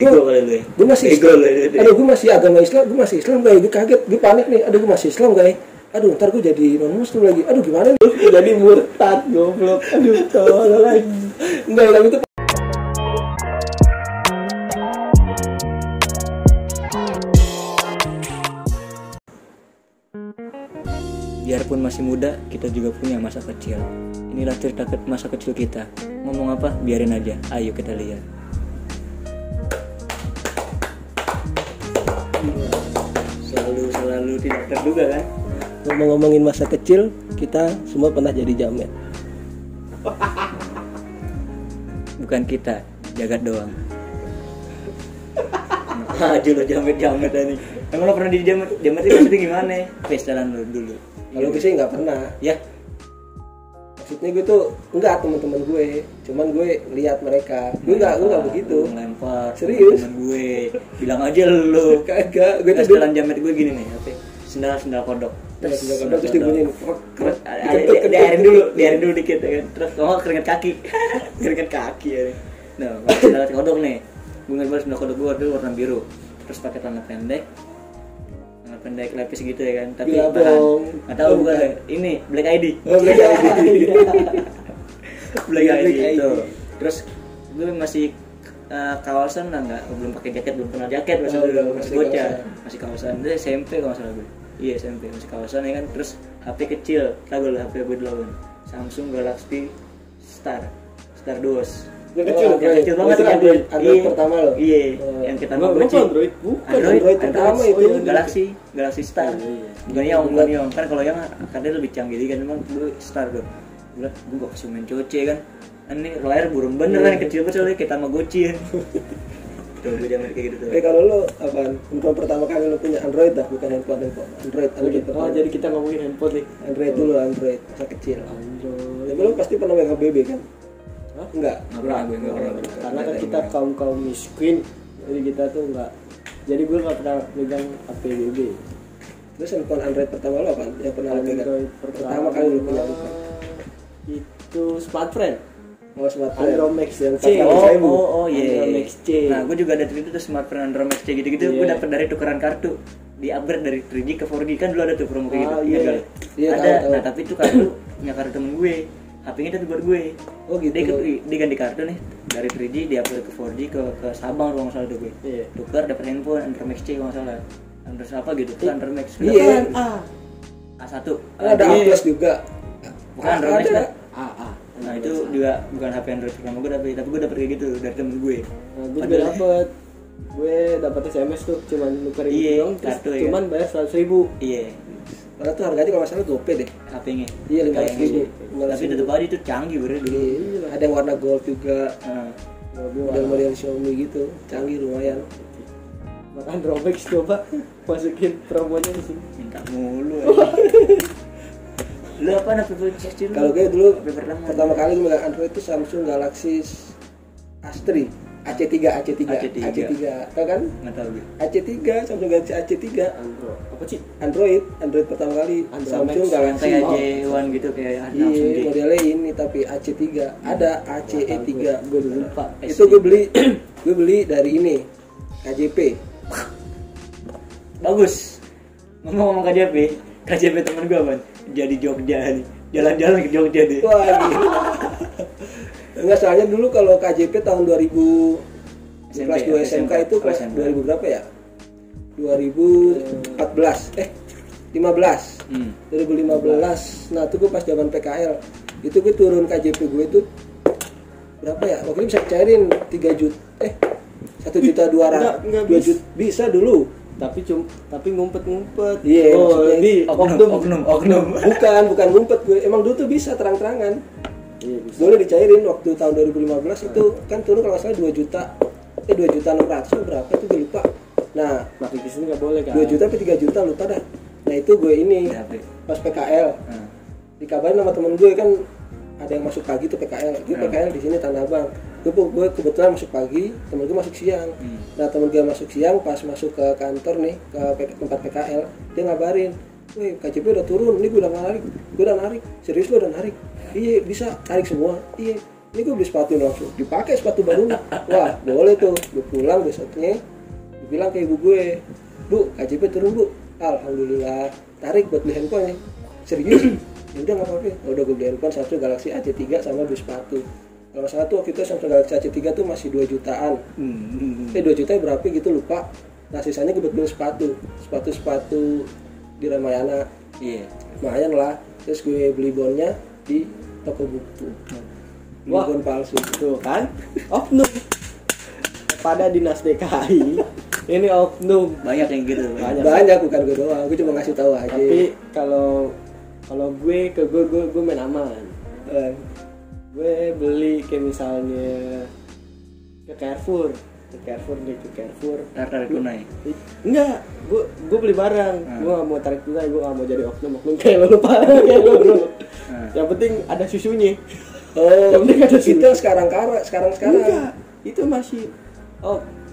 Ego kali lu. Gue masih Islam. Aduh, gue masih agama Islam, gue masih Islam guys. Gue kaget, gue panik nih. Aduh, gue masih Islam guys. Aduh, ntar gue jadi non muslim lagi. Aduh, gimana nih? Jadi murtad goblok. Aduh, tolol lagi. Enggak, tapi itu Biarpun masih muda, kita juga punya masa kecil. Inilah cerita masa kecil kita. Ngomong apa? Biarin aja. Ayo kita lihat. Selalu tidak terduga kan? ngomongin masa kecil, kita semua pernah jadi jamet. Bukan kita, jagat doang. Aja lo jamet ini. Emang lo pernah di jamet? Jamet itu maksudnya gimana? Pestalan lo dulu. Kalau gue sih nggak pernah. Ya. Maksudnya gue tuh enggak teman-teman gue, cuman gue lihat mereka. Gue nggak begitu. Ngelempar. Serius? Temen gue. Bilang aja lo. Kagak. Gue tuh Pestalan jamet gue gini nih. Apa? Sendal kodok. Terus dibunyiin. Diairin dulu dikit ya kan. Terus keringet kaki. Keringet kaki ya. Nah, sendal kodok nih. Gue ngebar sendal kodok gue dulu warna biru. Terus pakai celana pendek lepis gitu ya kan, tapi nggak tahu bukan ini Black ID. Black ID itu. Terus gue masih kawasan lah, belum pakai jaket, belum kenal jaket masih bocah, masih kawasan. Itu SMP kalau nggak salah gue. Iya SMP masih kawasan ya kan. Terus HP kecil, tahu lah HP gue dulu kan, Samsung Galaxy Star Duos. Yang kecil banget kan. Android pertama lo. Iya, yang kita mau Android pertama itu Galaxy Star. Bukan yang kan kalau yang katanya lebih canggih kan, memang dulu Star tuh. Gue gak kasih main coce kan. Ini layar burung bener kan, kecil banget soalnya kita mau gocin. Tuh gue jangan kayak gitu tuh. Kalau lo apaan? Handphone pertama kali lo punya Android dah, bukan handphone. Android. Oh, jadi kita ngomongin handphone nih. Android dulu, Android masa kecil. Tapi lo pasti pernah megang BB kan? Hah? Enggak pernah. Karena kan kita kaum miskin, jadi kita tuh enggak. Jadi gue nggak pernah megang HP BB. Terus handphone Android pertama lo apa? Yang pernah lo megang? Pertama kali lo punya handphone? Itu smartphone. Oh, smartphone. Andromax yang C. Oh iya. Andromax C. Nah, gue juga ada cerita tuh smartphone Andromax C gitu-gitu. Gue dapet dari tukeran kartu. Di upgrade dari 3G ke 4G kan dulu ada tuh promo kayak gitu. Iya, ada. Tahu. Nah, tapi itu kartu punya kartu temen gue. HP-nya tapi buat gue. Oh gitu. Dia ganti kartu nih dari 3G dia upgrade ke 4G ke Sabang kalau nggak salah tuh gue. Iya. Tukar dapat handphone Andromax C kalau nggak salah. Andromax apa gitu? Andromax. Iya. A1. Ada A+ juga. Bukan Andromax kan? AA. Nah itu juga bukan HP Android pertama gue tapi gue dapet kayak gitu dari temen gue. Nah, gue juga dapet SMS tuh cuman nukerin gitu dong, kartu, cuman bayar 100.000. Iya. Padahal tuh harganya kalau masalah GoPay deh. HP-nya. Iya 500.000. Tapi tetep aja itu canggih bener dulu. Iya, ada yang warna gold juga. Model-model Xiaomi gitu, canggih lumayan. Makan Andromax coba masukin promonya di sini. Minta mulu. Lu apa HP kecil? Kalau gue dulu pertama kali gue megang Android itu Samsung Galaxy A3 AC3 tau kan? Nggak tahu gue. AC3 Samsung Galaxy AC3 Apa sih? Android pertama kali Samsung Galaxy J1 gitu kayak Samsung J. Modelnya ini tapi AC3 ada ACE3 gue lupa. itu gue beli dari ini KJP. Bagus. Ngomong KJP temen gue apa? Jadi Jogja nih. Jalan-jalan ke Jogja deh. Wah gila. Enggak, soalnya dulu kalau KJP tahun 2000 kelas 2 SMK itu kelas 2000 berapa ya? 2014 15 2015. Nah itu gue pas zaman PKL itu gue turun KJP gue itu berapa ya? Waktu itu bisa cairin 3 juta 1.200.000 2 juta bisa dulu. Tapi ngumpet. Iya, di oknum. Bukan ngumpet gue. Emang dulu tuh bisa terang-terangan. Iya, bisa. Boleh dicairin waktu tahun 2015 itu kan turun kalau nggak salah 2 juta 2.600.000 berapa itu gue lupa. Nah, makin di sini nggak boleh kan? 2 juta sampai 3 juta lupa dah. Nah itu gue ini pas PKL dikabarin sama temen gue kan ada yang masuk pagi tuh PKL. Gue PKL di sini Tanah Abang. Gue kebetulan masuk pagi, temen gue masuk siang. Nah temen gue masuk siang pas masuk ke kantor nih ke tempat PKL dia ngabarin, "Wih KJP udah turun, ini gue udah narik. Serius lo udah narik?" "Iya bisa tarik semua." "Iya." ini gue beli sepatu langsung dipakai sepatu barunya. Wah boleh tuh. Gue pulang besoknya gue bilang ke ibu gue, bu KJP turun bu. Alhamdulillah tarik buat beli handphone ya. Serius? Ya udah nggak apa-apa. Udah gue beli handphone Samsung Galaxy AC3 sama beli sepatu. Kalau salah tuh waktu itu Samsung Galaxy AC3 tuh masih 2 jutaan. 2 juta berapa gitu lupa. Nah sisanya gue buat beli sepatu di Ramayana. Iya. Lumayan lah. Terus gue beli bonnya di toko buku. Beli Wah. bon palsu. Tuh kan, oknum pada dinas DKI ini oknum. Banyak yang gitu. Banyak bukan gue doang. Gue cuma ngasih tahu aja. Tapi kalau gue main aman. Gue beli kayak misalnya ke Carrefour Tarik tunai. enggak, gue beli barang. Gue gak mau tarik tunai, gue gak mau jadi oknum kayak lo kayak lo. Yang penting ada susunya. Oh, yang penting ada susu. itu sekarang. Enggak, itu masih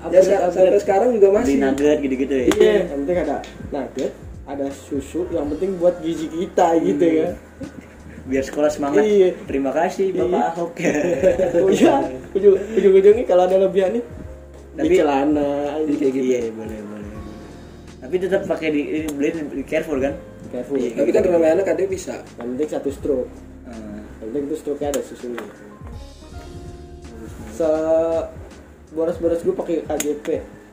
Ya sampai sekarang juga Beli masih. nugget gitu-gitu ya. Iya, yang penting ada nugget, ada susu, yang penting buat gizi kita gitu ya. Biar sekolah semangat. Iya. Terima kasih Bapak Ahok. Oh iya, ujung-ujungnya kalau ada lebihannya Tapi- di celana Jadi kayak gitu. Iya, boleh. Tapi tetap pakai beli di Carrefour kan? Careful. Iya. Tapi kan Ramayana kadang bisa. Yang penting satu stroke. Ah. Yang penting itu stroke-nya ada susunya. Boros-boros gue pakai KJP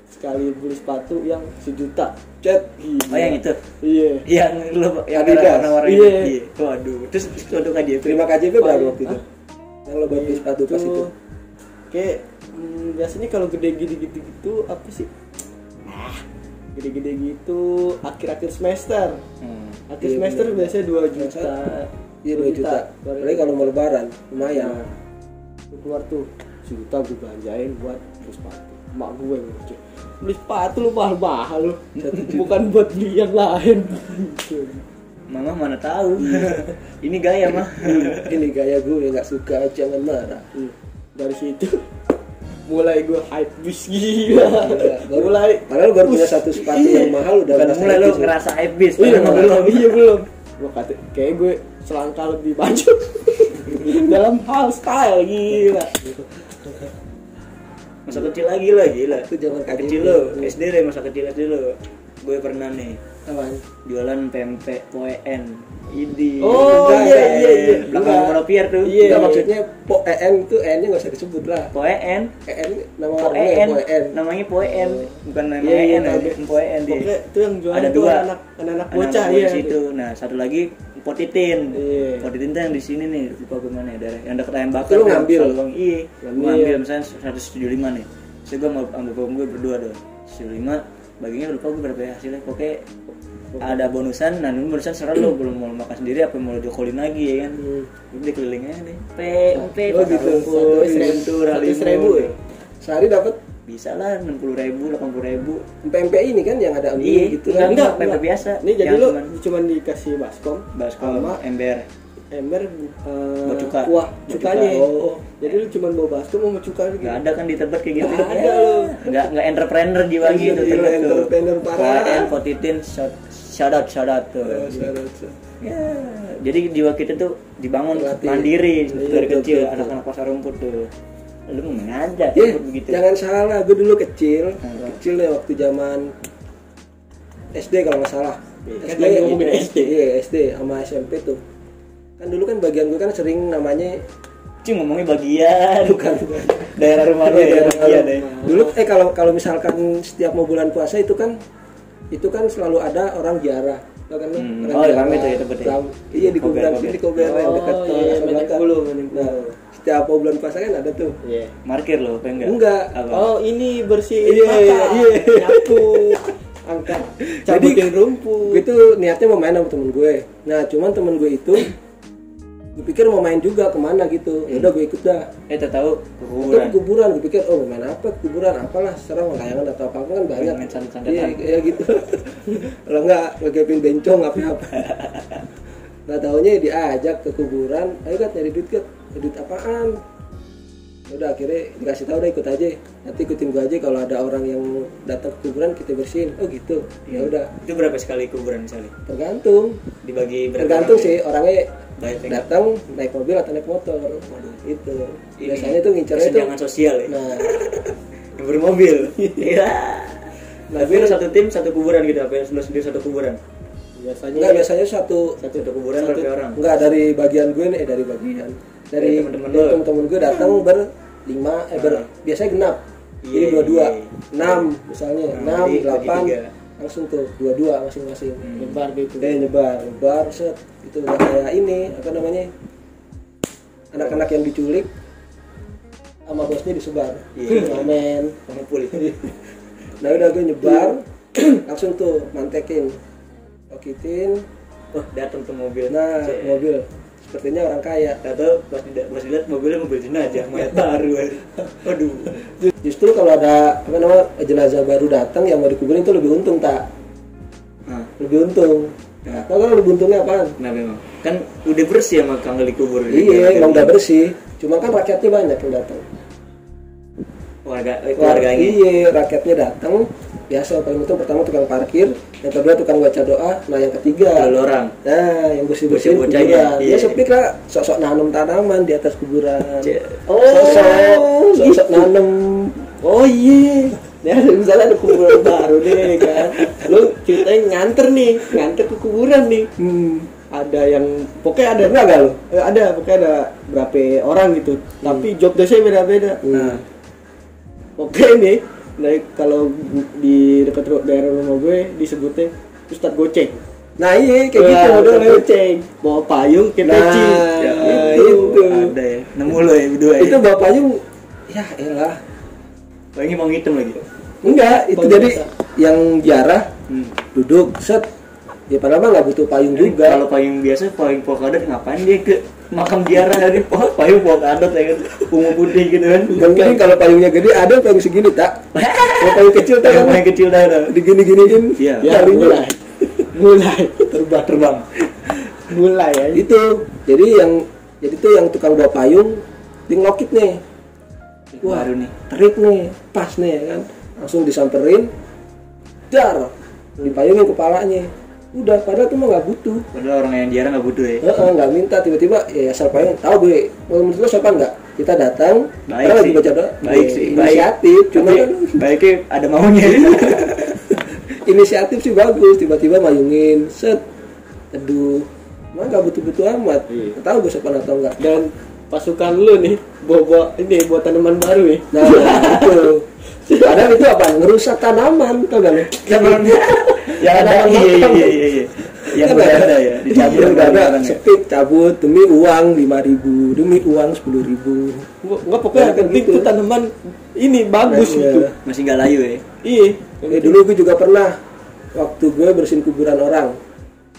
sekali beli sepatu yang 1 juta. Chat. Oh yang itu. Iya. Yang lu yang Adidas. warna-warna Iya. itu. Iya. Waduh, terus untuk KJP. Terima KJP berapa Oh, waktu itu? hah? Yang lo buat beli sepatu pas itu. Kayak biasanya kalau gede gitu apa sih? Gede-gede gitu akhir-akhir semester. Akhir Iya, semester bener. biasanya 2 juta. Iya 2 juta. Apalagi kalau mau lebaran lumayan. Nah, gue keluar tuh 1 juta gue belanjain buat beli sepatu. Mak gue lucu. Beli sepatu lu mahal-mahal lu. Bukan buat beli yang lain. Mama mana tahu. Ini gaya mah. Ini gaya gue nggak suka, jangan marah. Dari situ mulai gue hype bis gila. Mulai Padahal baru punya satu sepatu yang mahal udah Bukan merasa mulai lu itu. ngerasa habis. iya belum. Gue kata kayak gue selangkah lebih maju dalam hal style gila. Masa kecil lagi lah gila. Itu zaman Kecil lo, SD deh masa kecil lo. Gue pernah nih Apaan? jualan pempek poen. Idi. Oh, iya. Belakang Enggak. Monopier tuh. Iya. Enggak, maksudnya POEN itu N-nya nggak usah disebut lah. Poen. EN nama warnanya Poen. POEN. Namanya poen. Bukan nama Iya, EN, tahu. poen dia. Pokoknya itu yang jualan Ada tuh dua. anak-anak bocah Anak-anak ya. di situ. Nah, satu lagi Potitin. Iya. Potitin tuh yang di sini nih, lupa gue mana ya, daerah yang dekat ayam bakar. Itu lu tuh, ngambil? Salwang. Iya. Gue Ngambil. ngambil misalnya 175 nih. Terus gue mau ambil bom gue berdua tuh. 175 baginya lupa gue berapa ya hasilnya. Pokoknya ada bonusan, nah ini bonusan serah lo belum mau makan sendiri apa mau lo jokolin lagi ya kan. Gue kelilingnya nih. Oh, gitu. 100.000 ya? Sehari dapat Bisa lah 60.000, 80.000. PMP ini kan yang ada Iya, mie gitu enggak, kan. enggak. Pempek biasa. Ini jadi Yang lu cuman- cuman dikasih baskom baskom sama ember. ember Buat cuka. kuah Buat cukanya. cuka. Oh. Jadi lu cuman bawa baskom sama cuka gitu. Nggak ada kan di Tebet kayak gitu. Nggak ada lo. Nggak entrepreneur jiwanya Iya, itu iya, Tebet tuh. entrepreneur parah. Poen, Potitin, shout out tuh. Ya, jadi jiwa kita tuh dibangun Berarti. mandiri Iya, dari betul, kecil, betul. anak-anak pasar rumput tuh. Lu mau ngajak Ya, begitu. jangan salah, gue dulu kecil ya waktu zaman SD kalau nggak salah. Kan lagi ngomongin SD. Iya SD sama SMP tuh. Kan dulu kan bagian gue kan sering namanya Cing ngomongnya bagian. bukan Daerah rumah lu ya. Iya deh. Dulu kalau misalkan setiap mau bulan puasa itu kan selalu ada orang ziarah. Tau kan lu? Orang Oh, ziarah. rame tuh ya Tebet ya? Iya di kuburan Kober. sini di kuburan yang dekat Oh, tol iya, Kasablanca. Mening Nah, Bulu. setiap mau bulan puasa kan ada tuh. Iya. Markir lo, apa enggak? Enggak. Apa? Oh, ini bersih Iya, mata. iya. Nyapu. Angkat. Cabutin rumput. Gue tuh niatnya mau main sama temen gue. Nah cuman temen gue itu gue pikir mau main juga kemana gitu. Ya udah gue ikut dah. Tahu Itu kuburan. kuburan, gue pikir oh main apa kuburan apalah, serang layangan atau apa kan banyak. Main santet-santetan. Iya gitu. Kalau enggak ngegepin bencong apa. Nah taunya diajak ke kuburan, ayo kan nyari duit kan, duit apaan? Udah akhirnya dikasih tahu udah ikut aja, nanti ikutin gua aja kalau ada orang yang datang ke kuburan kita bersihin. Oh gitu. Ya udah. Itu berapa sekali kuburan misalnya? Tergantung Tergantung sih orangnya banyak datang naik mobil atau naik motor. Itu biasanya tuh ngincernya tuh kesenjangan sosial ya. nah Yang bermobil. Iya. Tapi lu satu tim satu kuburan gitu apa lu sendiri satu kuburan? biasanya satu kuburan berapa orang? enggak dari bagian gue nih dari teman-teman gue datang berlima biasanya genap. Jadi 22 6 misalnya 6 8 langsung tuh 22 masing-masing nyebar gitu. Nyebar set itu udah kayak ini apa namanya anak-anak yang diculik sama bosnya disebar. Amen. Pengumpul. Nah udah gue nyebar langsung tuh mantekin okitin datang ke mobil. Nah mobil sepertinya orang kaya. Atau pas dilihat mobilnya mobil jenazah mayat baru. Waduh. Justru kalau ada apa namanya jenazah baru datang yang mau dikuburin itu lebih untung tak? Lebih untung. Nah, kalau lebih untungnya apaan? Nah memang kan udah bersih sama kang dikubur. Iya, emang udah bersih. Cuma kan rakyatnya banyak yang datang. Keluarganya. Iya, rakyatnya datang. Biasa paling itu pertama tukang parkir, yang kedua tukang baca doa, nah yang ketiga orang. Nah, yang bersih-bersihin kuburan. Dia sepi lah, sok-sok nanam tanaman di atas kuburan. Sok-sok nanam. Oh iya. Ya misalnya ada kuburan baru nih kan. Lu ceritain nganter ke kuburan nih. Ada yang pokoknya ada enggak lu? Ada, pokoknya ada berapa orang gitu. Tapi job desknya beda-beda. Oke nih. Nah, kalau di dekat daerah rumah gue disebutnya Ustadz Goceng. Nah iya kayak gitu modelnya. Goceng bawa payung kayak peci. Itu ada ya. Nemu lo ya berdua ya. Itu bawa payung. Ya elah. Payungnya mau ngitem lagi. Enggak, itu jadi yang biara duduk set. Ya padahal mah nggak butuh payung juga. Kalau payung biasa payung polkadot ngapain dia ke makam biara dari payung polkadot ya kan ungu putih gitu kan. Mungkin kalau payungnya gede ada payung segini tak? Kalau payung kecil tak? Payung kecil dah ada. Digini-giniin. Ya mulai terbang. Mulai ya. Itu. Jadi tuh yang tukang bawa payung di ngelokit nih. Wah, baru nih. Terik nih, pas nih ya kan. Langsung disamperin. Dar. Dipayungin kepalanya. Udah, padahal tuh mah nggak butuh. Padahal orang yang jarang nggak butuh ya. Nggak minta, tiba-tiba ya asal payung. Tahu gue, menurut lo sopan nggak? Kita datang, baik lagi baca doa. Baik sih, inisiatif. Cuma kan baiknya ada maunya. Inisiatif sih bagus, tiba-tiba mayungin, set, aduh, mah nggak butuh-butuh amat. Tahu gue sopan atau enggak? Dan pasukan lu nih, bawa ini buat tanaman baru nih. Nah, itu. Padahal itu apa? Ngerusak tanaman, tau gak lu? Yang ada iya. Yang udah ada ya, dicabut udah ada, sepik cabut demi uang 5.000, demi uang 10.000. Enggak pokoknya penting gitu. Tuh tanaman ini bagus gitu. Masih nggak layu ya. Iya. Dulu gue juga pernah waktu gue bersihin kuburan orang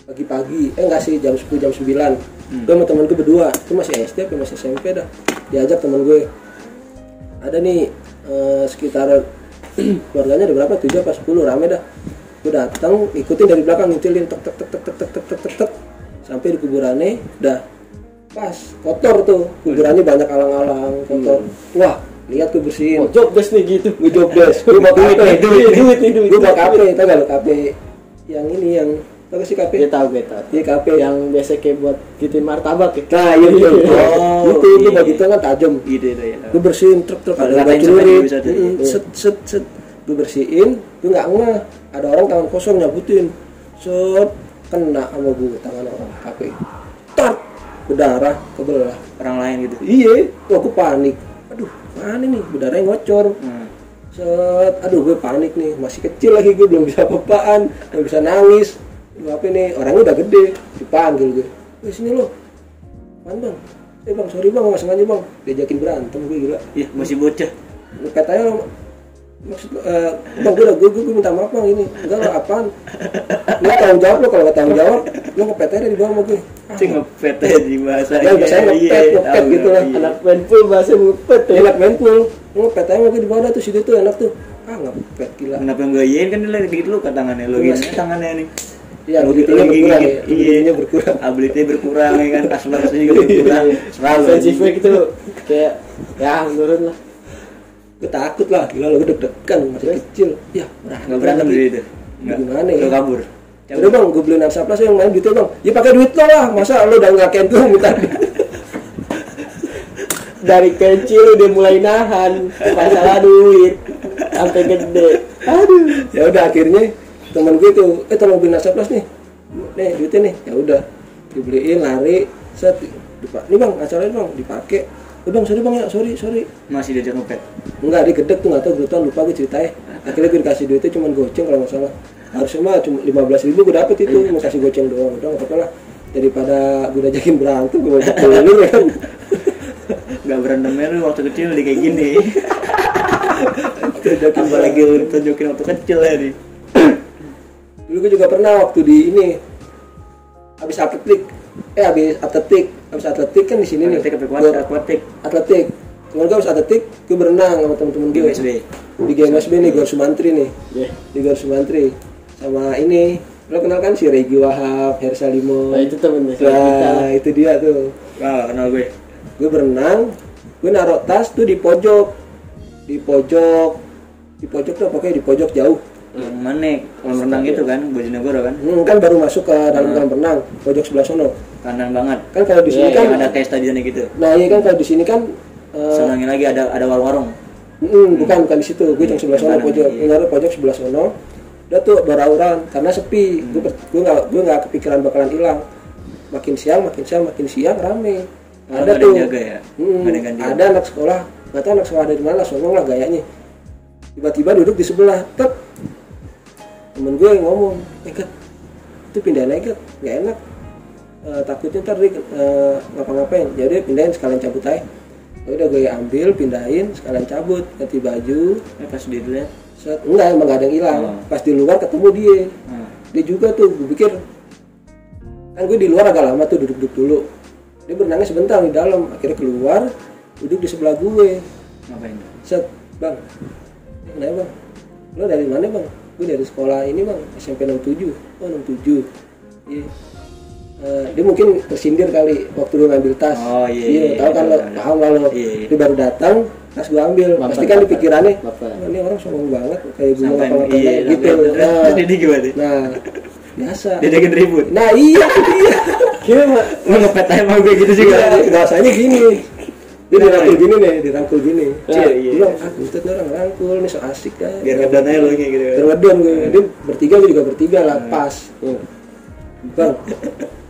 pagi-pagi, enggak sih jam 10 jam 9. Gue sama temen gue berdua, itu masih SD apa masih SMP dah. Diajak temen gue. Ada nih sekitar keluarganya ada berapa? 7 apa 10 rame dah. Gue datang ikutin dari belakang ngintilin tek sampai di kuburannya udah pas kotor tuh kuburannya banyak alang-alang kotor. Wah lihat gue bersihin. Job desk nih gitu. Gue job desk. Gue bawa kafe. Duit. Gue bawa kafe. Tahu gak lo kafe yang ini yang tahu sih kafe? Dia tahu. Iya kafe yang biasa kayak buat gituin martabak ya. Nah iya betul. Itu gue bawa gitu kan tajam. Gitu ya. Gue bersihin truk ada celurit. Set gue bersihin. Gue nggak ngeh ada orang tangan kosong nyabutin. Set kena sama gue tangan orang kafe. Tar berdarah kebelah orang lain gitu. Iya. Wah gue panik. Aduh mana nih berdarahnya ngocor. Set aduh gue panik nih, masih kecil lagi gue belum bisa apa-apaan, belum bisa nangis. Apa nih orangnya udah gede, dipanggil gue. Sini lo. Bang. Bang, sorry bang, nggak sengaja bang. Diajakin berantem gue gila. Iya, masih bocah. Katanya maksud bang gue minta maaf bang ini. Enggak lah apaan. Lu tanggung jawab lo, kalau nggak tanggung jawab lu ngepetnya di bawah sama gue. Ngepet di bahasa. Ya biasanya ngepet gitu lah. Anak penpul bahasa ngepet ya. Anak penpul. Ngepet aja sama gue di bawah tuh situ tuh enak tuh. Ngepet gila. Kenapa enggak iyain kan dia lagi dikit lu ke tangannya lu gini tangannya nih. Iya, ability-nya berkurang. Ability-nya berkurang. Ability berkurang ya kan, akselerasinya juga berkurang. Selalu. Defensifnya gitu kayak ya menurun lah. Gue takut lah, gila lo deg-degan masih kecil. Ya, Enggak berantem di itu. Gimana ya? Lo kabur. Udah bang, gue beliin Arsaplas yang main gitu bang. Ya pakai duit lo lah, masa lo udah nggak kentu minta. Dari kecil udah mulai nahan masalah duit sampai gede. Aduh. Ya udah akhirnya teman gue tuh, tolong beliin Arsaplas nih duitnya nih. Ya udah dibeliin, lari set nih bang acaranya bang dipakai. Bang sorry bang ya sorry Masih diajak ngepet. Enggak, dia gedek tuh, nggak tahu berutan, lupa gue ceritain. Akhirnya gue dikasih duitnya cuma goceng kalau nggak salah. Harusnya mah cuma 15.000 gue dapet itu, mau kasih goceng doang. Udah nggak apa-apa lah, daripada gue udah berantem gue bajak dulu ya kan. Nggak berantemnya lu waktu kecil di kayak gini. Apalagi lu tunjukin waktu kecil ya nih. Dulu gue juga pernah waktu di ini habis atletik kan di sini nih. Atletik. Cuman gue habis atletik, gue berenang sama temen-temen gue. Di GMSB nih, Gor Sumantri nih. Di Gor Sumantri. Sama ini, lo kenal kan si Regi Wahab, Hersa Limo. Nah, itu temen deh. Nah, itu dia tuh. Wah, kenal gue. Gue berenang, gue naruh tas tuh di pojok tuh pokoknya di pojok jauh. Yang mana? Kolam renang itu kan, Bojonegoro kan? Kan baru masuk ke dalam kolam renang, pojok sebelah sono. Kanan banget. Kan kalau di sini kan ada kayak stadionnya gitu. Nah iya kan kalau di sini kan senangnya lagi ada warung-warung. Bukan di situ, gue yang sebelah sono pojok, naruh pojok sebelah sono. Udah tuh berauran karena sepi. Gue nggak kepikiran bakalan hilang. Makin siang rame. Ada tuh. Jaga ya? Ada anak sekolah, nggak tahu anak sekolah dari mana, songong lah gayanya. Tiba-tiba duduk di sebelah, temen gue yang ngomong, Kat, itu pindahin aja, nggak enak. Takutnya ntar dia ngapa-ngapain. Jadi pindahin sekalian cabut aja. Udah gue ambil, pindahin, sekalian cabut, ganti baju. Pas dilihat, enggak, emang gak ada yang hilang. Pas di luar ketemu dia. Dia juga tuh, gue pikir kan gue di luar agak lama tuh duduk-duduk dulu. Dia berenangnya sebentar di dalam, akhirnya keluar, duduk di sebelah gue. Ngapain? Bang, kenapa bang? Lo dari mana bang? Gue dari sekolah ini bang, SMP 67. Oh 67. Iya. Dia mungkin tersindir kali waktu lu ngambil tas. Oh iya. Tahu kan lo, paham lah lo. Dia baru datang, tas gue ambil. Pasti kan di pikirannya, ini orang sombong banget, kayak gue ngapa-ngapain gitu. Jadi gimana? Nah, biasa. Dia bikin ribut. Nah iya. Gimana? Mau ngepet aja sama gue gitu juga. Bahasanya gini. Dia dirangkul gini. Iya. Bilang, buset orang rangkul, nih so asik kan. Biar ngedon aja lo gitu. Ngedon gue. Dia bertiga, gue juga bertiga lah, pas. Bang,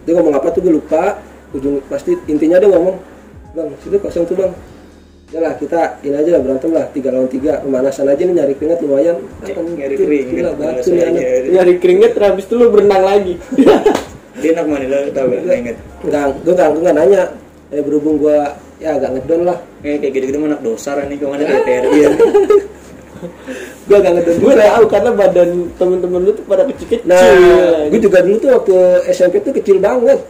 dia ngomong apa tuh gue lupa. Pasti intinya dia ngomong, bang, situ kosong tuh bang. Ya lah kita ini aja lah berantem lah 3 lawan 3, pemanasan aja nih, nyari keringat lumayan. Nyari keringat. Nyari keringat, habis itu lu berenang lagi. Dia enak mana lo tau gak keringat? Gue nggak nanya. Berhubung gue ya agak ngedon lah. Kayak gitu-gitu anak dosar nih kemana DPR. Iya. Gue agak ngedon. Gue tahu karena badan temen-temen lu tuh pada kecil-kecil. Nah, gue juga dulu tuh waktu SMP tuh kecil banget.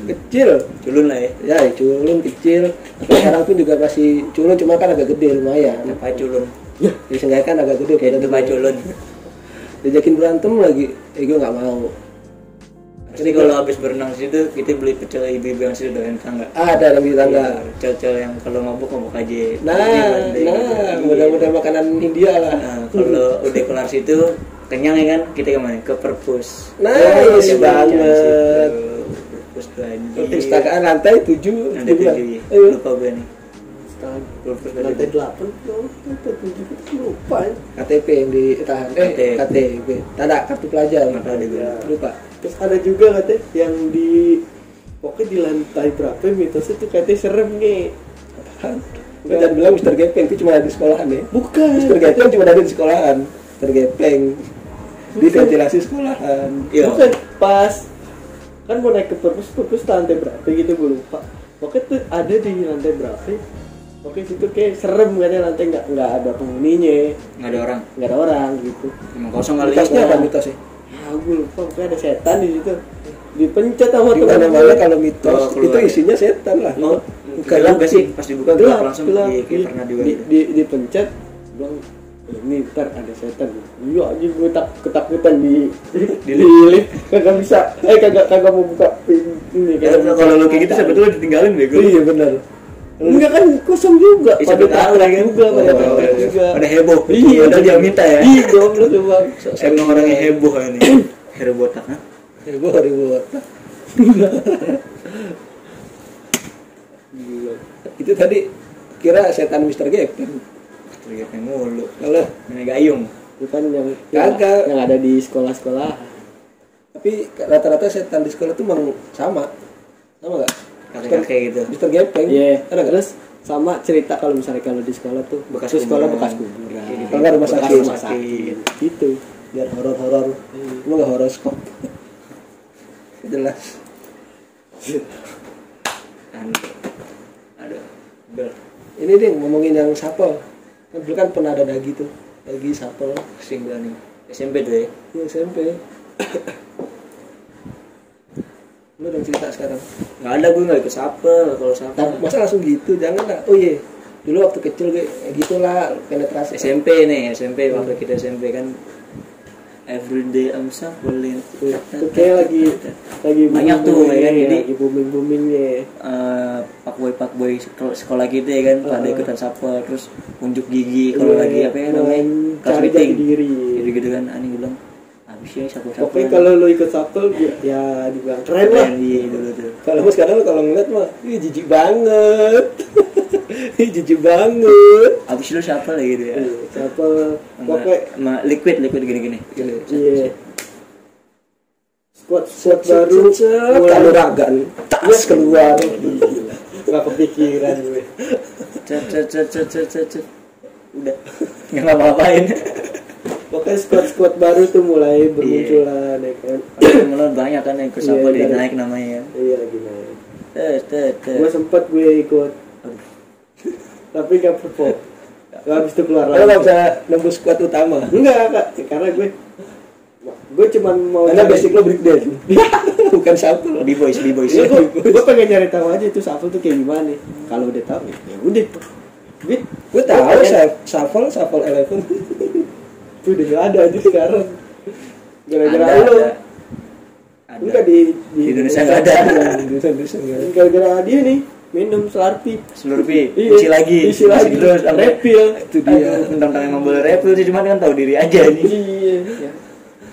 Kecil. Culun lah ya. Ya, culun kecil. Sekarang pun juga masih culun, cuma kan agak gede lumayan. Apa culun? Ya, seenggaknya kan agak gede. Kayak itu culun. Diajakin berantem lagi, gue nggak mau. Jadi kalau habis berenang situ kita beli pecel ibu-ibu yang situ doyan tangga. Ada yang di tangga. Pecel yang kalau mabuk aja. Mudah-mudahan makanan India lah. Nah, kalau udah kelar situ kenyang ya kan, kita kemana? Ke perpus. Nice banget. Perpus tuh anjir. Perpustakaan lantai 7. Lantai 7 ya. Lupa gue nih. Lantai 8 lupa ya. KTP yang ditahan. KTP. Tanda kartu pelajar. Lupa. Terus ada juga katanya yang di pokoknya di lantai berapa mitosnya tuh katanya serem nih. Gue jangan bilang Mr. Gepeng itu cuma ada di sekolahan ya. Bukan. Mr. Gepeng cuma ada di sekolahan. Mr. Gepeng di ventilasi sekolahan. Bukan, pas kan mau naik ke perpus lantai berapa gitu gue lupa. Pokoknya tuh ada di lantai berapa. Oke, situ kayak serem katanya, lantai nggak ada penghuninya. Nggak ada orang gitu. Emang kosong kali. Mitosnya apa mitosnya? Gue lupa, pokoknya ada setan di situ. Dipencet sama teman. Dimana-mana kalau mitos itu isinya setan lah. Bukan juga sih, pas dibuka gelap langsung. Pernah juga. Dipencet, bilang ini ntar ada setan. Iya anjing gue ketakutan di lift kagak bisa. Kagak mau buka ini kalau lu kayak gitu sebetulnya ditinggalin deh gue. Iya benar. Enggak kan kosong juga. Pada tahu lah kan. Pada heboh. Iya, udah dia minta ya. Iya, goblok coba. Emang orangnya heboh ini. Heboh botak, ha? Heboh botak. Gila. Itu tadi kira setan Mr. Gepeng. Mr. Gepeng mulu. Kalau Nenek Gayung. Bukan yang kagak yang ada di sekolah-sekolah. Tapi rata-rata setan di sekolah tuh memang sama nggak? Kakek gitu. Mr. Gepeng. Iya. Ada nggak? Terus sama cerita kalau misalnya kalau di sekolah tuh Bekas sekolah kuburan. bekas kuburan. Kalau nggak rumah sakit. Rumah sakit. Gitu. Biar horor. Lu nggak horoskop. Jelas. Aduh. Bel. Ini deh ngomongin yang sapel. Kan dulu kan pernah ada dagi tuh. Dagi sapel. Pusing gue nih. SMP tuh ya. Di SMP. Lu dong cerita sekarang. Nggak ada, gue nggak ikut sapel. Kalau sapel Masa langsung gitu? Jangan lah. Oh iya. Dulu waktu kecil gue gitulah penetrasi. SMP nih, SMP waktu kita SMP kan everyday I'm shuffling. Itu kayak lagi banyak tuh ya kan, jadi lagi boomingnya. pak boy sekolah kita ya kan pada ikutan sapel, terus unjuk gigi kalau lagi apa ya namanya kelas cari jati meeting diri. gitu kan. Aneh bilang habis ya sapel Pokoknya kalau lu ikut sapel ya dibilang keren lah. Iya dulu tuh. Kalau sekarang kalau ngeliat mah, ih jijik banget. Ih jijik banget. Habis lu sapel gitu ya. Sapel pokoknya sama liquid gini. iya. Squad baru Kalau ragan tas keluar. nggak kepikiran gue. Cet. Udah nggak ngapa-ngapain. Pokoknya squad baru tuh mulai bermunculan ya kan. Temen banyak kan yang ikut sapel Iya, dia naik namanya ya. Iya lagi naik. Tet. Gue sempet gue ikut tapi gak perform. Habis itu keluar Kalau nggak lagi. bisa nembus squad utama. Enggak kak, karena gue cuman mau Karena basic lo break dance. Bukan sapel. B-boys. Iya, gue pengen nyari tahu aja itu shuffle tuh kayak gimana. Kalau udah tahu ya udah tuh. Gue tahu shuffle 11. Itu udah gak ada aja sekarang. Gara-gara Ada. lo. Enggak di Indonesia nggak ada. Gara-gara dia nih minum Slurpee. Slurpee, Iya, isi lagi terus refill. Itu dia. tentang emang boleh refill sih, cuma kan tahu diri aja nih. Iya.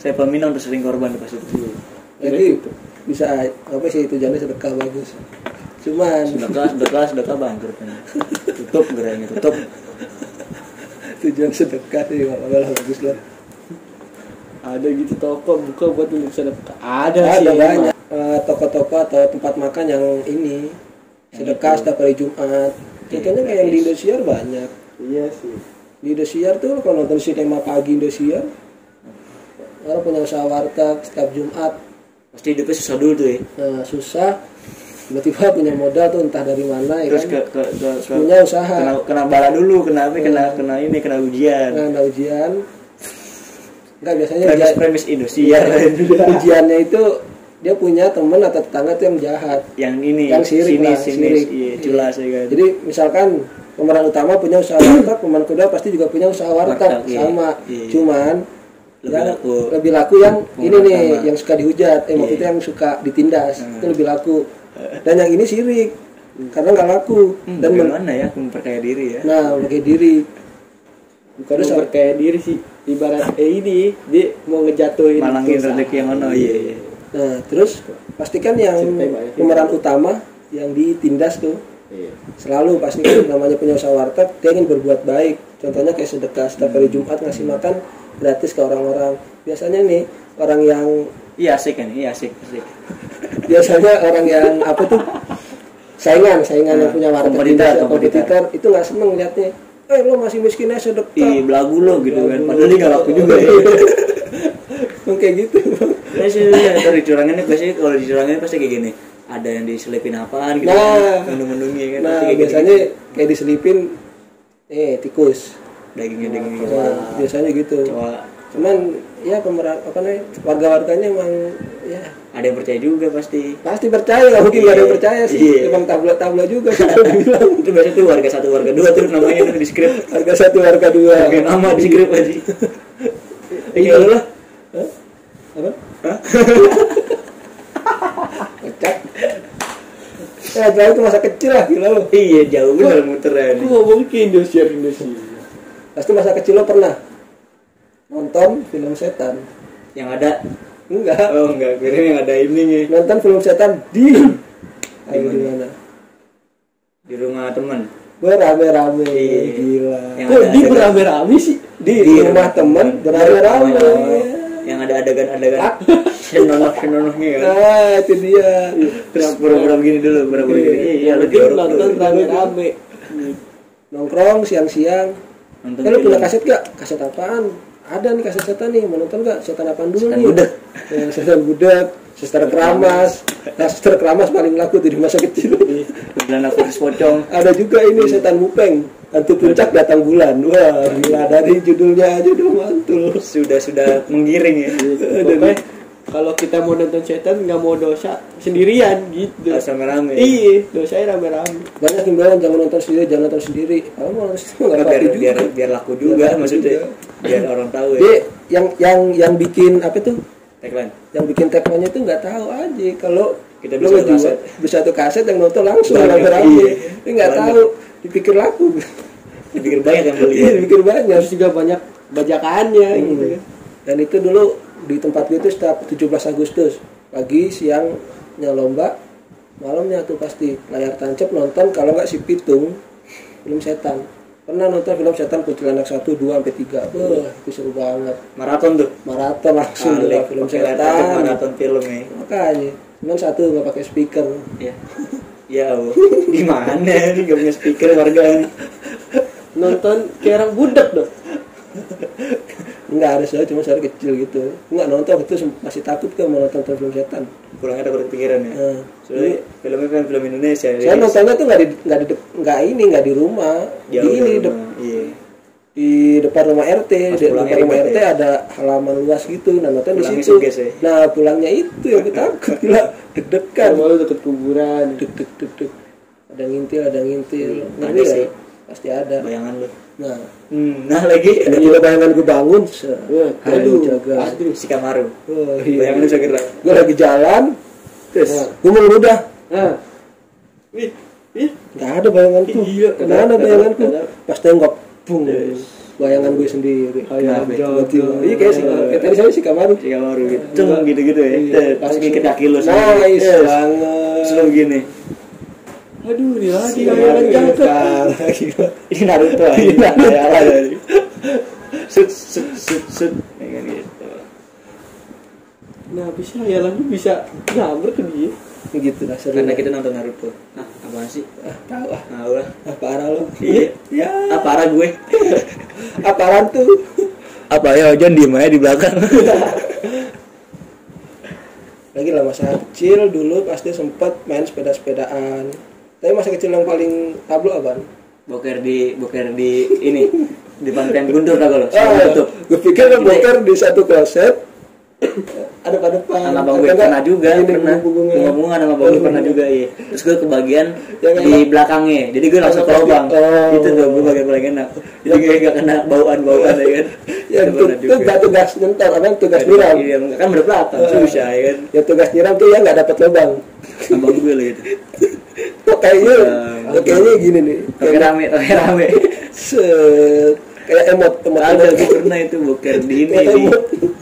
Saya peminum terus sering korban pas itu. Jadi bisa apa sih itu jalan sedekah bagus. Cuman Sedekah bangkrut kan. Tutup gerainya tutup. tujuan sedekah sih malah bagus lah. Ada gitu toko buka buat untuk sedekah. Ada sih Banyak toko-toko atau tempat makan yang ini sedekah setiap hari Jumat. Contohnya kayak yang di Indosiar banyak. Iya sih. Di Indosiar tuh kalau nonton sinema pagi Indosiar, orang punya usaha warteg setiap Jumat. Pasti hidupnya susah dulu tuh ya. Nah, susah tiba-tiba punya modal tuh entah dari mana ya Terus kan. ke Punya usaha. kena bala dulu, kena ujian. Nah, ada ujian. Enggak biasanya Premis Indosiar. ujiannya itu dia punya teman atau tetangga tuh yang jahat. Yang ini, Yang sirik lah, sirik. iya, culas ya kan. Jadi misalkan pemeran utama punya usaha warteg, pemeran kedua pasti juga punya usaha warteg Warteg, iya. sama. Iya. Cuman Lebih yang laku yang ini pemeran nih utama. yang suka dihujat, maksudnya Iya. yang suka ditindas itu lebih laku. Dan yang ini sirik karena nggak laku dan bagaimana ya memperkaya diri ya. nah pakai diri. Bukan percaya diri sih. Ibarat ini dia mau ngejatuhin Malangin usaha. rezeki yang mana, iya. Nah terus pastikan yang pemeran utama yang ditindas tuh Iya. selalu pasti kan namanya punya usaha warteg dia ingin berbuat baik, contohnya kayak sedekah setiap hari Jumat ngasih makan gratis ke orang-orang. Biasanya nih orang yang Iya asik kan, asik. biasanya orang yang apa tuh saingan yang punya warteg kompetitor itu nggak seneng liatnya, lo masih miskinnya sedekah, Ih, belagu lo gitu kan, padahal dia nggak laku juga ya. kayak gitu. Nah sih, kalau dicuranginnya biasanya kalau dicuranginnya pasti kayak gini, ada yang diselipin apaan gitu, Nah. mendung-mendungnya kan. Nah pasti kayak biasanya gitu. kayak diselipin tikus. Dagingnya gitu. Nah, biasanya gitu. Coba Cuman ya warga-warganya emang ya ada yang percaya juga pasti percaya, nggak mungkin nggak ada yang percaya sih. Emang tabla juga kalau dibilang. Itu biasa tuh warga 1 warga 2 tuh namanya tuh di skrip. Warga 1 warga 2. Oke, nama di skrip aja. Iya lah. Apa? Kocak. Ya jauh itu masa kecil lah gila lo. Iya jauh bener muteran. Aku ngomong ke Indonesia. Pasti masa kecil lo pernah nonton film setan? Yang ada Enggak. Oh enggak, kira yang ada ini nih. Nonton film setan di mana? Di rumah teman. Berame-rame. Gila. Kok di berame-rame sih? Di rumah teman berame-rame. Yang ada adegan-adegan senonoh-senonohnya kan. Nah, itu dia. Pura-pura gini dulu, pura-pura gini. Iya, lu nonton rame-rame. Nongkrong siang-siang. Nonton Lu punya kaset gak? Kaset apaan? Ada nih kaset setan nih, mau nonton gak? Setan apaan dulu Setan nih? budak. Ya, setan budak, Suster Keramas. Nah, Suster Keramas paling laku tuh di masa kecil. Bulan aku pocong. Ada juga ini setan Mupeng, hantu puncak datang bulan. Wah, gila, dari judulnya aja udah mantul. Sudah menggiring ya. Pokoknya kalau kita mau nonton setan nggak mau dosa sendirian gitu. Harus rame-rame. Iya, dosanya rame-rame. Banyak himbauan jangan nonton sendiri. Kalau mau nonton sendiri nggak apa-apa juga. Biar laku juga maksudnya. Biar orang tahu ya. Jadi yang bikin apa tuh? Tagline. Yang bikin tagline-nya itu nggak tahu aja kalau Kita lu bisa ngejual bisa satu kaset yang nonton langsung Banyak, rame-rame. iya. Ini nggak tahu dipikir laku. Dipikir banyak yang beli. Iya, dipikir banyak. Terus juga banyak bajakannya gitu kan. Dan itu dulu di tempat gue itu setiap 17 Agustus pagi siangnya lomba, malamnya tuh pasti layar tancap nonton, kalau nggak si Pitung film setan. Pernah nonton film setan Kuntilanak 1, 2 sampai 3. Wah, itu seru banget. Maraton tuh. Maraton langsung Alik, film pakai layar tancap, setan. maraton film ya. Makanya, cuman satu nggak pakai speaker. Iya. Ya, gimana nih gak punya speaker warga. Nonton kayak orang budak dong. Enggak ada saya cuma saya kecil gitu. Enggak nonton itu masih takut kan mau nonton film setan. Pulangnya takut kepikiran ya. Nah, Soalnya filmnya kan film Indonesia. saya nontonnya tuh nggak di rumah, Jauh di ini dari rumah. Iya. di depan rumah RT. Pas Di pulangnya depan rumah ribet RT ya? ada halaman luas gitu. Nah nonton di Pulangnya situ. suges ya? Nah pulangnya itu yang gue takut gila deg-degan. Kalau lu deket kuburan. Deg. Ada ngintil. Ada Ngeri sih. ya? Pasti ada. Bayangan lu. Nah, Nah lagi. gila bayangan gue bangun. Aduh, jaga. Aduh, si Kamaru. Oh, iya. Bayangan lu sakit lah. Gue lagi jalan, terus Nah. gue mau ngeludah. Nah. Wih. Nggak ada bayanganku. Iya, Kemana bayanganku? kenapa? Pas tengok, bung. Bayangan gue sendiri. Ayam jago. Iya kayak sih. Kayak tadi saya sih Kamaru. Si Kamaru gitu. Gitu-gitu ya. Pas ngikit kaki lu. Nice banget. Selalu gini. Aduh, ini lagi Iya, kayak jangkep. Ini Naruto aja. Ya lah dari. Sut. Kayak gitu. Nah, bisa hayalan lu bisa nyamber ke dia. Gitu dah seru. Karena kita nonton Naruto. Ah, apaan sih? Tahu ah. Nah, ulah. Parah lo. Iya. Ya. Apa arah gue? Apaan tuh? Apa ya Ojon diem aja di belakang. Lagi lah masa kecil dulu pasti sempet main sepeda-sepedaan. Tapi masa kecil yang paling tablo apaan? Boker di ini di pantai Guntur tau lo. Tutup. Gue pikir kan boker di satu kloset ada pada depan. Sama bang gue pernah juga, pernah bunga-bunga sama bang gue pernah juga iya. Terus gue kebagian di belakangnya, jadi gue langsung ke lubang. Itu tuh gue bagian paling enak. Jadi gue gak kena bauan ya kan. Ya itu gak tugas nyentor, apa tugas nyiram. Iya, kan berbelakang susah ya kan. Ya tugas nyiram tuh ya gak dapat lubang. Abang gue lah gitu. Kok kayaknya gini nih. Oke rame. Set. Kayak emot. Ada gue pernah itu boker di ini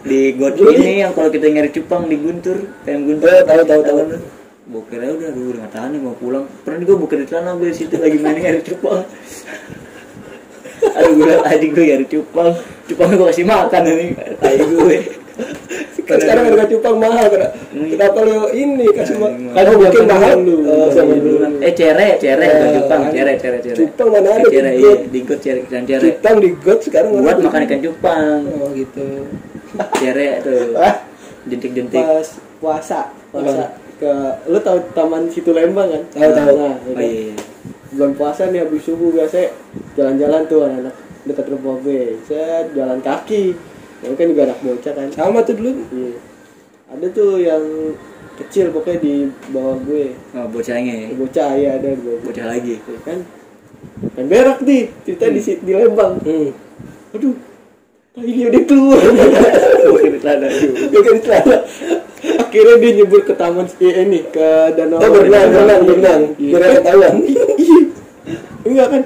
di got ini yang kalau kita nyari cupang di Guntur, PM Guntur. Tahu. Bokernya udah nggak tahan nih mau pulang. Pernah gue boker di celana gue di situ lagi main nyari cupang. Aduh gue anjing gue nyari cupang gue kasih makan ini tai gue. Sekarang harga cupang mahal kenapa lo ini kasih makan? Kan Mungkin mahal dulu. sama dulu. Cere bukan cupang, cere. Cupang mana ada di got cere dan cere. Cupang di got sekarang Buat makan ikan cupang. Oh gitu. Cere tuh. Jentik-jentik. Pas puasa ke lu tahu Taman Situ Lembang kan? Tahu. Nah, Oh iya. bulan puasa nih habis subuh biasa jalan-jalan tuh anak-anak dekat rumah gue. Saya jalan kaki Ya kan juga anak bocah kan. Sama tuh dulu. Iya. Ada tuh yang kecil pokoknya di bawah gue. Oh, bocahnya ya. Bocah ya ada di bawah. Bocah lagi. Ya kan. Kan berak nih, cerita di Lembang. Aduh. Ini udah keluar. Bukan celana juga. Bukan celana. Akhirnya dia nyebur ke taman ini ke danau. Oh, berenang. Iya. Biar ketahuan. Enggak kan,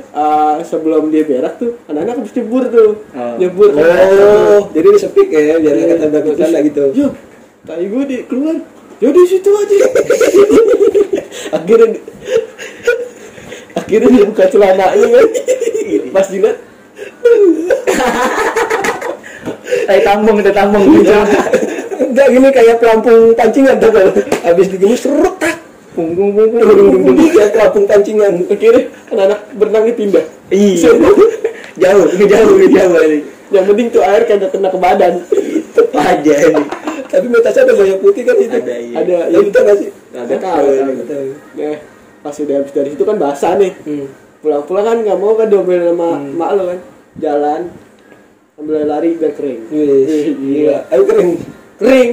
sebelum dia berak tuh anak-anak habis nyebur tuh. Nyebur. Jadi disepik ya, biar kata bagusan gitu. Yo, tai gue di keluar. Ya di situ aja. akhirnya dia buka celananya kan. Pas dilihat Tai tambung gitu. Enggak gini kayak pelampung pancingan tuh kalau habis digini serut tak. Punggung kayak pelampung pancingan. akhirnya anak-anak berenangnya pindah. Iya. Jauh ini. Yang penting tuh air kagak kena ke badan. Itu aja ini. Tapi metasnya ada banyak putih kan itu. Ada, iya. Ada. Ya itu nggak sih? Kagak tahu. Nah, pas udah habis dari situ kan basah nih. Pulang-pulang kan nggak mau kan diomelin sama mak lo kan. Jalan sambil lari biar kering. Iya. Ayo kering.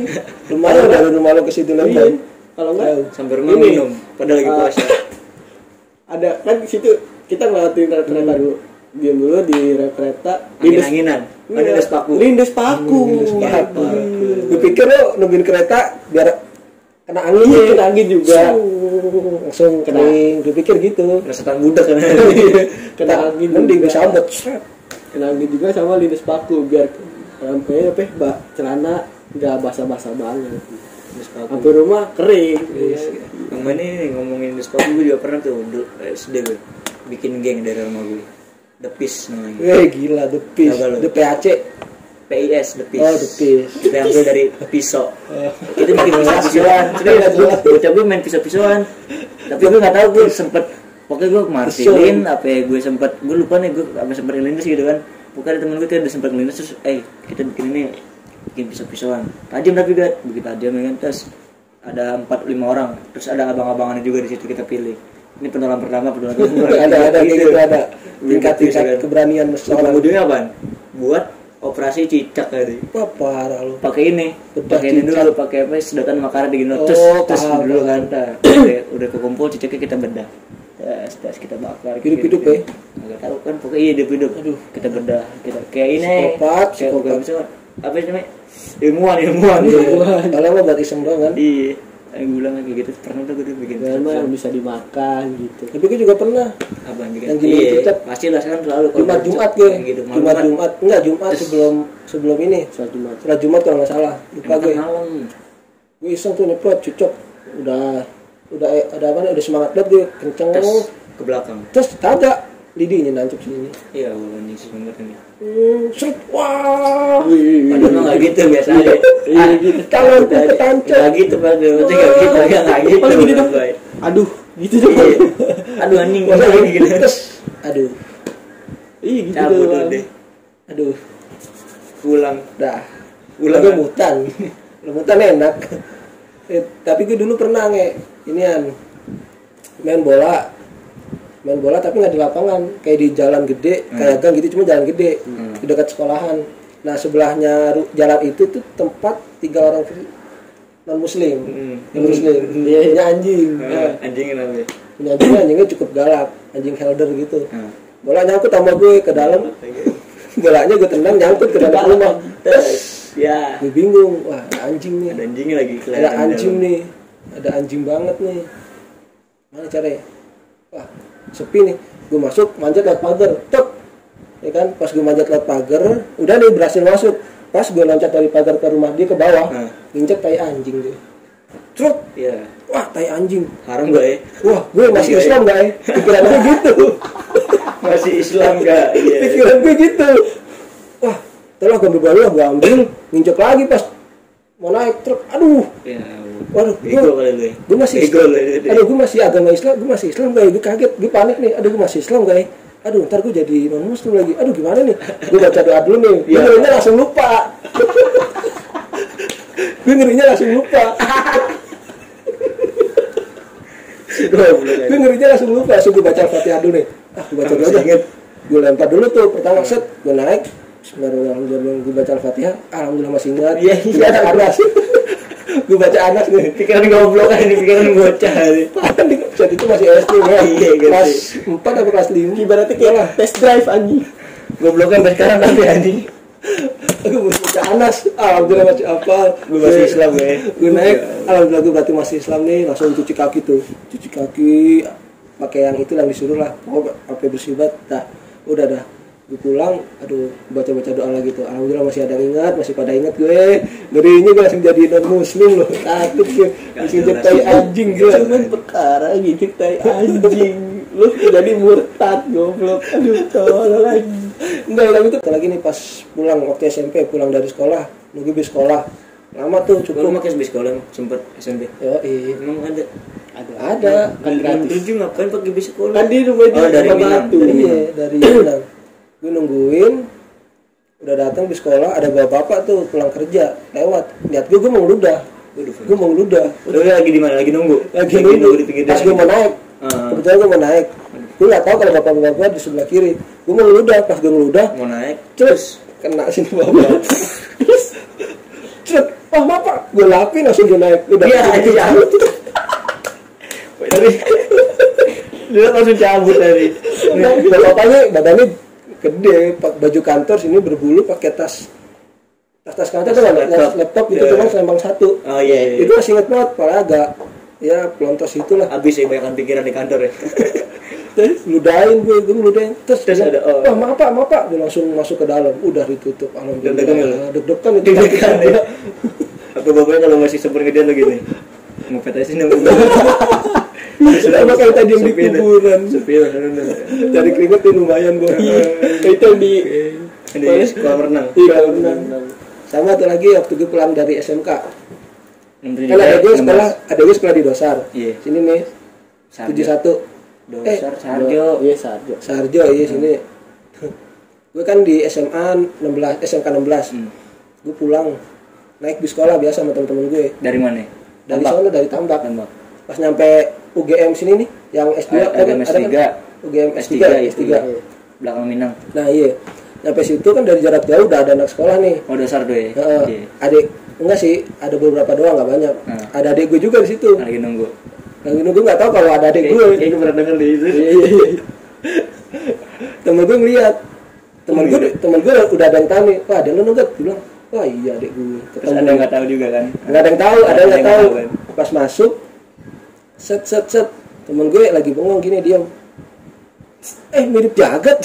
Lumayan dari rumah lo ke situ Iya. lagi. Kalau enggak Sampai rumah minum padahal lagi puasa. ada kan di situ kita ngelewatin rel kereta dulu. Diam dulu di rel kereta. Angin-anginan. Lindes paku. Lindes paku. Gue pikir lo nungguin kereta biar kena angin. Iya, kena angin juga. Langsung kering. Gue pikir gitu. Resetan budak kan. Kena angin. Mending juga. gue sambet. Kena angin juga sama lindes paku biar sampai celana nggak basah-basah banget. Sampai rumah kering. Yang mana nih ngomongin lindes paku, gue juga pernah tuh SD gue bikin geng dari rumah gue. The Peace namanya. Gila, The Peace. The PAC. PIS, The Peace. Oh, The Peace. Kita ambil dari pisau. Kita bikin pisau-pisauan. Bocah gue main pisau-pisauan. Tapi gue nggak tahu, gue sempet pokoknya gue martilin apa ya, gue lupa nih, gue apa sempet ngelindes gitu kan. Pokoknya temen gue tuh ada sempet ngelindes terus kita bikin pisau-pisauan tajam, tapi gak begitu tajam ya kan. Terus ada 4-5 orang, terus ada abang-abangannya juga di situ, kita pilih ini pentolan pertama ada gitu, ada tingkat keberanian seorang. Ujungnya apaan? Buat operasi cicak tadi. Wah, parah lu. Pakai ini dulu, pakai apa, sedotan makara digini terus dulu kan. Udah kekumpul cicaknya kita bedah. Terus kita bakar. Hidup ya? Enggak tahu kan, pokoknya hidup. Aduh, kita bedah, kita kayak ini. Psikopat. Apa namanya? Ilmuwan. Kalau lo buat iseng doang kan? Iya. Gue bilang kayak gitu, pernah tuh gue bikin. Memang bisa dimakan gitu. Tapi gue juga pernah. Apa yang bikin? Yang gini cicak. Pasti lah kan selalu. Jumat gue. Gitu, Jumat sebelum ini. Setelah Jumat kalau nggak salah. Lupa gue. Gue iseng tuh nyeplot cucok. Udah ada semangat banget gue, kenceng. Ke belakang. Terus kagak lidinya nancep sini. Iya, anjing sebenarnya ini. Seret, wah. Padahal nggak gitu biasanya. Gitu. Kalau gue ketancap. Nggak gitu padahal, nggak gitu. Paling gini dong. Aduh, gitu dong. Aduh anjing. Terus, aduh. Iya gitu doang. Aduh. Pulang. Gue mutan. Mutan enak. Tapi gue dulu pernah main bola tapi nggak di lapangan, kayak di jalan gede, kayak gang gitu, cuma jalan gede di dekat sekolahan. Nah sebelahnya jalan itu tuh tempat 3 orang non muslim, punya anjing. Anjingnya namanya. Punya anjingnya cukup galak, anjing helder gitu. Bola nyangkut sama gue ke dalam, bolanya gue tendang nyangkut ke dalam rumah. Ya. Gue bingung, wah ada anjing nih. Ada anjingnya lagi. Ada anjing nih, ada anjing banget nih. Mana caranya? Wah sepi nih, gue masuk manjat lewat pagar, ya kan, pas gue manjat lewat pagar, udah nih berhasil masuk, pas gue loncat dari pagar ke rumah dia ke bawah, nginjek tai anjing dia, truk, wah tai anjing, haram gak ya? Wah gue masih Islam gak ya? Pikiran gue gitu, masih Islam gak? Pikiran gue gitu, wah, terus gue ambil, nginjek lagi pas mau naik truk, aduh. Waduh, gue masih Islam. Aduh, gue masih agama Islam, gue masih Islam guys. Gue kaget, gue panik nih. Aduh, gue masih Islam guys. Aduh, ntar gue jadi non muslim lagi. Aduh, gimana nih? Gue baca doa dulu nih. Gue ngerinya langsung lupa. Gue ngerinya langsung lupa. Langsung gue baca Al-Fatihah dulu nih. Gue baca dulu aja. Gue lempar dulu tuh pertama set, gue naik. Bismillahirrahmanirrahim. Gue baca Al-Fatihah, alhamdulillah masih ingat. Iya, Gue baca Anas. Gue baca Anas nih. Pikiran goblok aja nih, pikiran bocah nih. Saat itu masih SD ya. Iya, Kelas 4 atau kelas 5. Ibaratnya kayak test drive anjing. Gobloknya sampai sekarang tapi anjing. Aku baca Anas, alhamdulillah masih apa. Gue masih Islam gue. Gue naik, alhamdulillah gue berarti masih Islam nih. Langsung cuci kaki tuh. Cuci kaki pakai yang itu yang disuruh lah. Pokoknya sampai bersih banget. Nah, udah dah. Gue pulang, aduh, baca doa lagi tuh. Alhamdulillah masih ada yang ingat, masih pada ingat gue. Ngerinya gue langsung jadi non muslim loh. Takut gue, langsung jadi anjing gue. Cuman perkara gitu tai anjing. Lu jadi murtad goblok. Aduh, tolol anjing. Enggak, tapi itu lagi nih pas pulang waktu SMP, pulang dari sekolah, nunggu bis sekolah. Lama tuh Kalau cukup. pakai bis sekolah sempet SMP. Emang ada. Ada. Kan gratis. 7 ngapain pakai bis sekolah? Kan di rumah dia dari sama Minang. batu. Iya, dari Minang. Gue nungguin, udah datang di sekolah, ada bapak-bapak tuh pulang kerja, lewat. Lihat gue mau ngeludah. Gue mau ngeludah. Lu lagi di mana? Lagi nunggu. Lagi nunggu di pinggir pas gue mau naik. Kebetulan gue mau naik. Gue nggak tahu kalau bapak-bapak di sebelah kiri. Gue mau ngeludah, pas gue ngeludah, mau naik. terus kena sini bapak. Terus, cet, bapak, gue lapin langsung gue naik. Udah. Iya, iya. Tapi dia langsung cabut tadi. Bapaknya badannya gede, baju kantor sini berbulu, pakai tas kantor tuh laptop gitu, cuma selembang satu. Oh iya. Itu masih inget banget, padahal agak ya pelontos itulah. Habis ya banyak pikiran di kantor ya. Terus ludahin gue ngeludahin, terus ada maaf pak, dia langsung masuk ke dalam, udah ditutup. Alhamdulillah. Deg-degan itu. Deg-degan ya. Apa bapaknya kalau masih super gedean lo gini? Ngepet aja sini. Sama kayak tadi yang di kuburan. Cari keringet tuh lumayan gue. Itu di sekolah renang. Iya, renang. Sama tuh lagi waktu gue pulang dari SMK. Kan ada gue sekolah di Dosar. Iya. Sini nih. 71. Dosar Sarjo. Iya, Sarjo iya sini. Gue kan di SMK 16. Gue pulang naik bis sekolah biasa sama temen-temen gue. Dari mana? Dari sana, dari Tambak. Pas nyampe UGM sini nih, yang S2 UGM S3. UGM S3. Belakang Minang. Nah iya, nyampe situ kan dari jarak jauh udah ada anak sekolah nih. Oh Dosar tuh ya? Adik, enggak sih, ada beberapa doang, nggak banyak. Ada adik gue juga di situ. Lagi nunggu Nggak tahu kalau ada adik gue. Kayaknya pernah denger di itu. Iya. Temen gue ngeliat, temen gue udah ada yang tahu nih, wah ada lu nunggu, gue bilang, wah iya adik gue. Terus ada yang nggak tahu juga kan? Nggak ada yang tahu, ada yang nggak tahu. Kan? Pas masuk, set, temen gue lagi bengong gini diam. Mirip Jagat.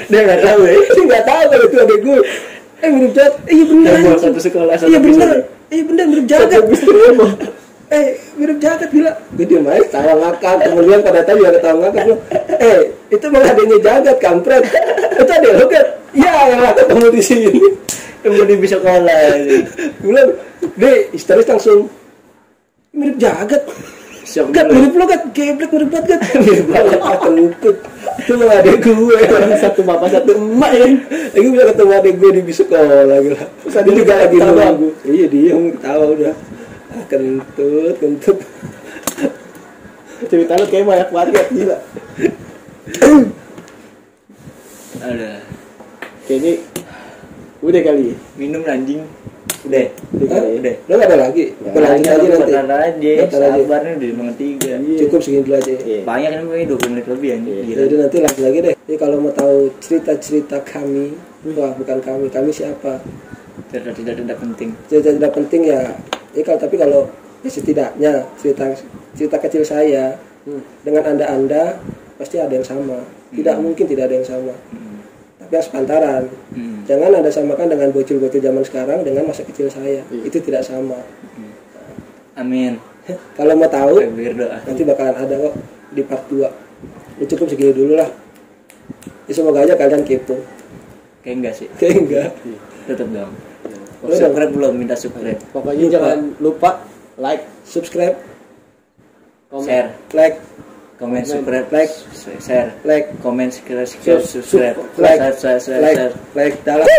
Dia nggak tahu ya? Dia nggak tahu kalau itu adik gue. Mirip Jagat. Iya bener. Satu sekolah. Iya bener. Iya bener mirip Jagat. Mirip Jagat gila. Gue diam aja, tawa ngakak. Kemudian pada tahu ya tawa ngakak. Itu malah adiknya Jagat kampret. Itu adik lo kan? Iya yang lah ketemu di sini. Kemudian bisa sekolah. Gue bilang, deh histeris langsung. Mirip Jagat. Gat, mirip lo Gat, geblek mirip banget Gat. Mirip banget, kentut. Itu malah adek gue. Satu bapak satu emak ya. Lagi bisa ketemu adek gue di bis sekolah gila. Terus adek juga lagi nunggu. Iya dia ketawa udah. Kentut. Cerita lu kayak banyak banget gila. Ada. Kayaknya udah kali. Minum anjing. Udah. Udah. Lo nggak ada lagi? Berlanjut aja nanti. Sabar nih udah nomor 3. Cukup segini dulu aja. Banyak kan mungkin 20 menit lebih anjing. Jadi nanti lanjut lagi deh. Jadi kalau mau tahu cerita-cerita kami, wah bukan kami siapa? Tidak penting. Cerita tidak penting ya. Tapi kalau ya setidaknya cerita kecil saya dengan anda pasti ada yang sama. Tidak mungkin tidak ada yang sama. Tapi yang sepantaran. Jangan Anda samakan dengan bocil-bocil zaman sekarang dengan masa kecil saya. Itu tidak sama. Amin. Kalau mau tahu, berdoa. nanti bakalan ada kok di part 2. Ya cukup segini dulu lah. Ya, semoga aja kalian kepo. Kayak enggak sih? Kayak enggak. Tetap dong. Subscribe belum, minta subscribe. Pokoknya jangan lupa like, subscribe, share, like, comment, subscribe, like, share, like, comment, subscribe, like, dalam.